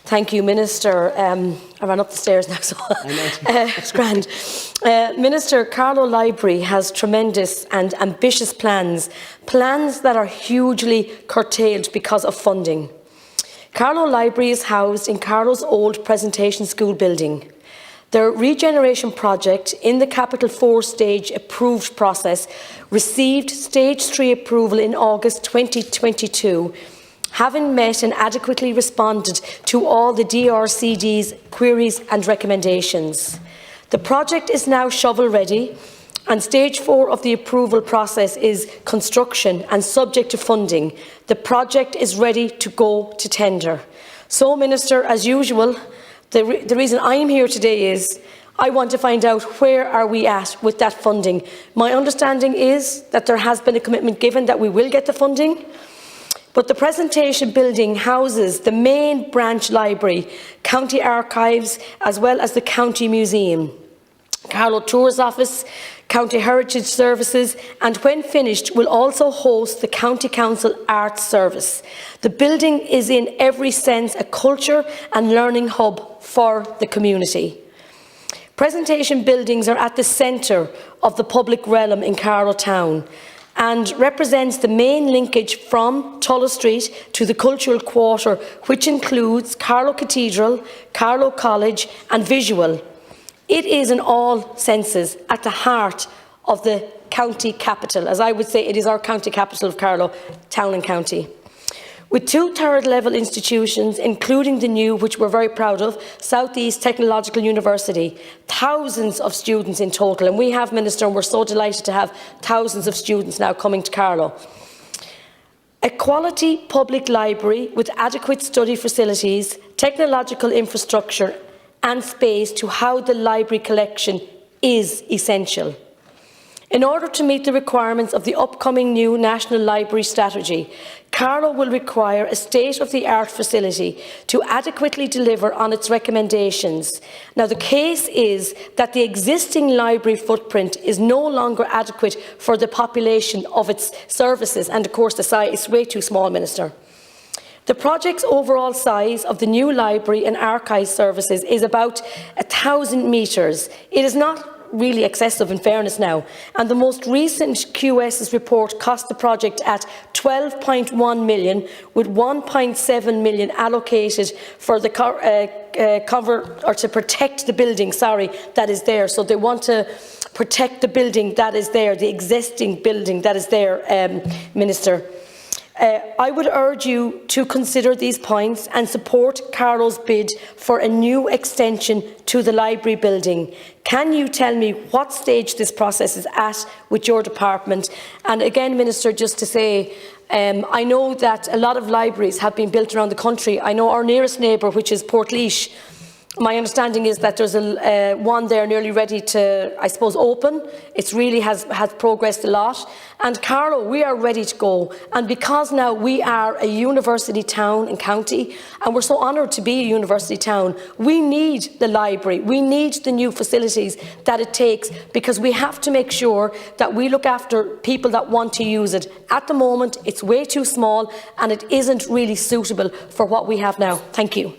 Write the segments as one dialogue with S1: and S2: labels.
S1: Thank you, Minister. I ran up the stairs now, so it's grand. Minister, Carlow Library has tremendous and ambitious plans that are hugely curtailed because of funding. Carlow Library is housed in Carlow's old Presentation School building. Their regeneration project in the Capital 4 stage approved process received Stage 3 approval in August 2022, having met and adequately responded to all the DRCD's queries and recommendations. The project is now shovel-ready, and Stage 4 of the approval process is construction and subject to funding. The project is ready to go to tender. So, Minister, as usual, the reason I am here today is I want to find out where are we at with that funding. My understanding is that there has been a commitment given that we will get the funding, but the Presentation building houses the main branch library, county archives, as well as the county museum, Carlow Tours Office, County Heritage Services, and when finished will also host the County Council Arts Service. The building is in every sense a culture and learning hub for the community. Presentation buildings are at the centre of the public realm in Carlow Town and represents the main linkage from Tulla Street to the Cultural Quarter, which includes Carlow Cathedral, Carlow College and Visual. It is in all senses at the heart of the county capital. As I would say, it is our county capital of Carlow, town and county. With 2 third-level institutions, including the new, which we're very proud of, South East Technological University, thousands of students in total. And we have, Minister, and we're so delighted to have thousands of students now coming to Carlow. A quality public library with adequate study facilities, technological infrastructure and space to house the library collection is essential. In order to meet the requirements of the upcoming new National Library Strategy, Carlow will require a state-of-the-art facility to adequately deliver on its recommendations. Now, the case is that the existing library footprint is no longer adequate for the population of its services, and of course the size is way too small, Minister. The project's overall size of the new library and archive services is about 1,000 metres. It is not really excessive, in fairness now, and the most recent QS's report cost the project at 12.1 million, with 1.7 million allocated for the to protect the building. That is there. So they want to protect the building that is there, the existing building that is there, Minister. I would urge you to consider these points and support Carlow's bid for a new extension to the library building. Can you tell me what stage this process is at with your department? And again, Minister, just to say, I know that a lot of libraries have been built around the country. I know our nearest neighbour, which is Portlaoise, my understanding is that there's one there nearly ready to, I suppose, open. It really has progressed a lot. And Carlow, we are ready to go. And because now we are a university town and county, and we're so honoured to be a university town, we need the library. We need the new facilities that it takes, because we have to make sure that we look after people that want to use it. At the moment, it's way too small and it isn't really suitable for what we have now. Thank you.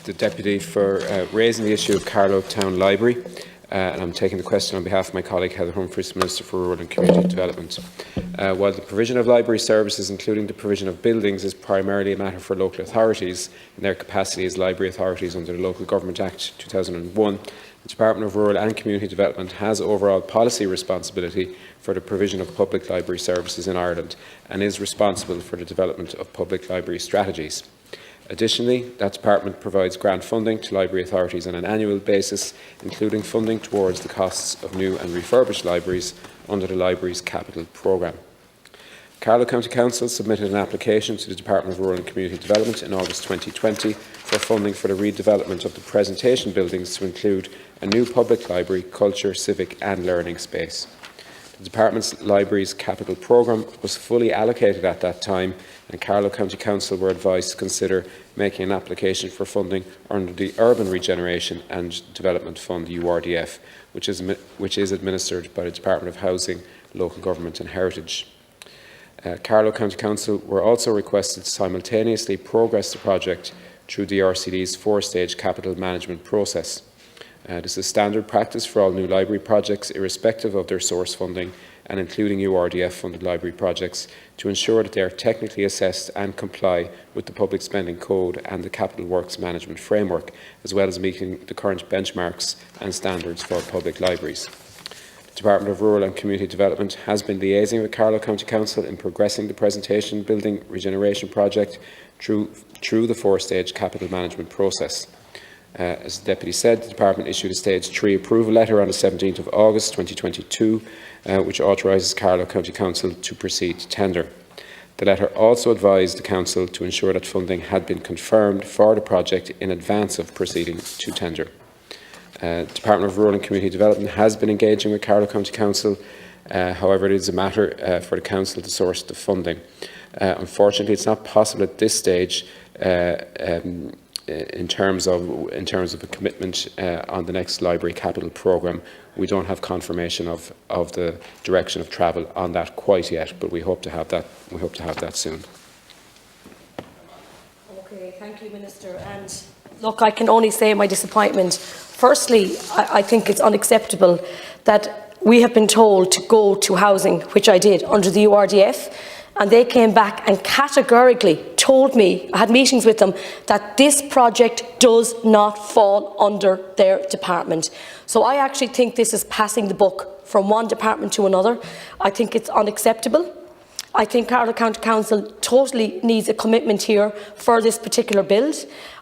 S2: The Deputy for raising the issue of Carlow Town Library, and I'm taking the question on behalf of my colleague Heather Humphreys, Minister for Rural and Community Development. While the provision of library services, including the provision of buildings, is primarily a matter for local authorities in their capacity as library authorities under the Local Government Act 2001, the Department of Rural and Community Development has overall policy responsibility for the provision of public library services in Ireland and is responsible for the development of public library strategies. Additionally, that department provides grant funding to library authorities on an annual basis, including funding towards the costs of new and refurbished libraries under the Libraries Capital Programme. Carlow County Council submitted an application to the Department of Rural and Community Development in August 2020 for funding for the redevelopment of the Presentation buildings to include a new public library, culture, civic and learning space. The Department's Libraries Capital Programme was fully allocated at that time, and Carlow County Council were advised to consider making an application for funding under the Urban Regeneration and Development Fund, URDF, which is administered by the Department of Housing, Local Government and Heritage. Carlow County Council were also requested to simultaneously progress the project through the RCD's four-stage capital management process. This is standard practice for all new library projects, irrespective of their source funding, and including URDF-funded library projects, to ensure that they are technically assessed and comply with the Public Spending Code and the Capital Works Management Framework, as well as meeting the current benchmarks and standards for public libraries. The Department of Rural and Community Development has been liaising with Carlow County Council in progressing the presentation building regeneration project through the four-stage capital management process. As the Deputy said, the Department issued a Stage 3 approval letter on the 17th of August 2022, which authorises Carlow County Council to proceed to tender. The letter also advised the Council to ensure that funding had been confirmed for the project in advance of proceeding to tender. The Department of Rural and Community Development has been engaging with Carlow County Council. However, it is a matter for the Council to source the funding. Unfortunately, it's not possible at this stage in terms of a commitment on the next library capital programme. We don't have confirmation of the direction of travel on that quite yet, but we hope to have that. We hope to have that soon.
S1: Okay, thank you, Minister. And look, I can only say my disappointment. Firstly, I think it's unacceptable that we have been told to go to housing, which I did under the URDF, and they came back and categorically told me, I had meetings with them, that this project does not fall under their department. So I actually think this is passing the buck from one department to another. I think it's unacceptable. I think Carlow County Council totally needs a commitment here for this particular build.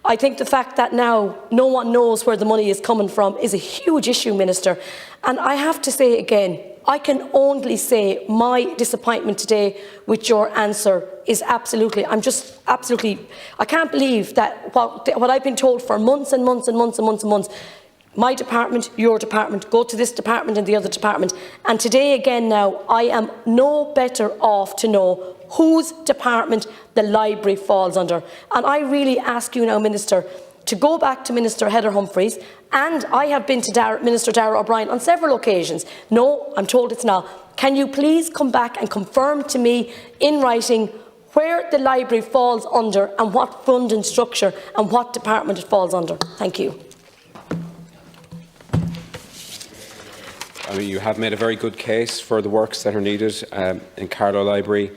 S1: I think the fact that now no one knows where the money is coming from is a huge issue, Minister. And I have to say again, I can only say my disappointment today with your answer is absolutely, I can't believe that what I've been told for months and months and months and months and months, my department, your department, go to this department and the other department. And today again now, I am no better off to know whose department the library falls under. And I really ask you now, Minister, to go back to Minister Heather Humphreys, and I have been to Minister Darragh O'Brien on several occasions. No, I'm told it's not. Can you please come back and confirm to me in writing where the library falls under and what funding structure and what department it falls under? Thank you.
S2: I mean, you have made a very good case for the works that are needed in Carlow Library.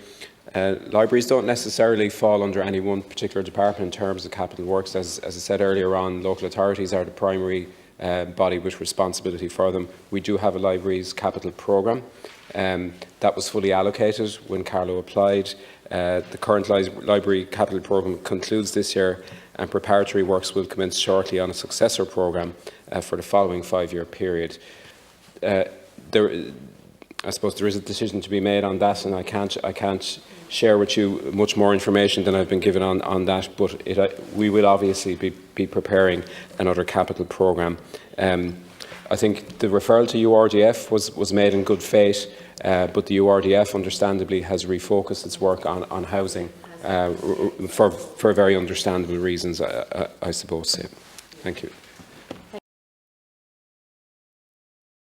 S2: Libraries don't necessarily fall under any one particular department in terms of capital works. As I said earlier on, local authorities are the primary body with responsibility for them. We do have a libraries capital programme that was fully allocated when Carlow applied. The current library capital programme concludes this year, and preparatory works will commence shortly on a successor programme for the following 5-year period. I suppose there is a decision to be made on that, and I can't share with you much more information than I've been given on that, but we will obviously be preparing another capital programme. I think the referral to URDF was made in good faith, but the URDF understandably has refocused its work on housing for very understandable reasons, I suppose. Thank you.